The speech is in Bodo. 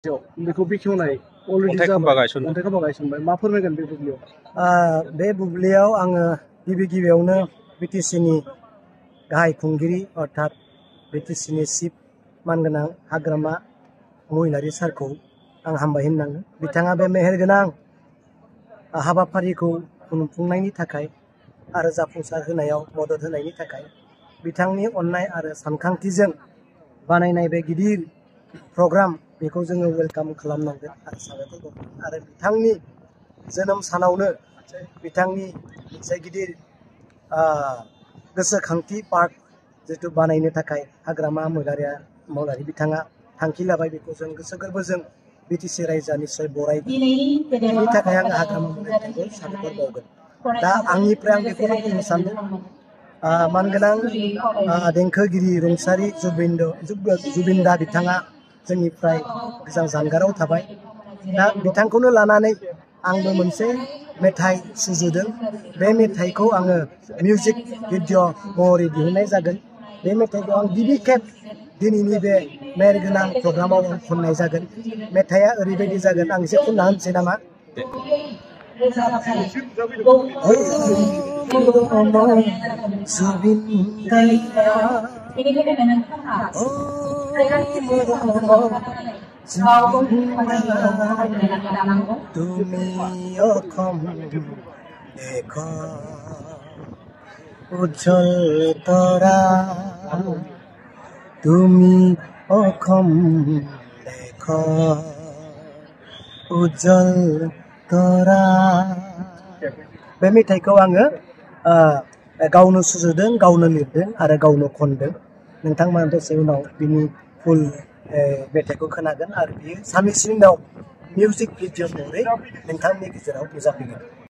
बेखौ बेखेवनाय अलरेडि जाबाय अन्थाइ खोबा गायसनबाय मा फोरमायगोन बे बुब्लियाव बे बुब्लियाव आङो गिबियावनो बिटिसिनि गाहाय खुंगिरि अर्थात बिटिसिनि चिफ मानगोनां हाग्रामा महिलारि सारखौ आं हामबाय होननांगोन बिथाङा बे मेहेरगोनां हाबाफारिखौ खुंफुंनायनि थाखाय आरो जाफुंसार होनायाव मदद होनायनि थाखाय बिथांनि अननाय आरो सानखांथिजों बानायनाय बे गिदिर प्रग्राम बेखौ जोङो वेलकाम खालामनांगोन आरो साबायखर बावनांगोन आरो बिथांनि जोनोम सानावनो बिथांनि मोनसे गिदिर गोसोखांथि पार्क जितु बानायनो थाखाय हाग्रामा महिलारि बिथाङा थांखि लाबाय बेखौ जों गोसो गोरबोजों बिटिसि रायजोआ निस्सय बरायगोन बेनि थाखाय आं हाग्रामा महिलारिखौ साबायखर बावगोन दा आंनिफ्राय आं बेखौनो बुंनो सानदों मानगोनां देंखोगिरि रुंसारि जुबिनदा बिथाङा जोंनिफ्राय गोजान जानगाराव थाबाय दा बिथांखौनो लानानै आंबो मोनसे मेथाइ सुजुदों बे मेथाइखौ आङो मिउजिक भिडिअ महरै दिहुननाय जागोन बे मेथाइखौ आं गिबि खेब दिनैनि बे मेहेरगोनां प्रग्रामाव आं खननाय जागोन मेथाइआ ओरैबायदि जागोन आं एसे खनना होनोसै नामा তুমি অসম দেশ উজ্জ্বল তৰা তুমি অসম দেশ উজ্জ্বল तरा बे मेथाइखौ आङो गावनो सुजुदों गावनो लिरदों आरो गावनो खनदों नोंथांमोना दसे उनाव बिनि फुल मेथाइखौ खोनागोन आरो बियो साननैसोनि उनाव मिउजिक भिडिअ महरै नोंथांनि गेजेराव नुजाफैगोन।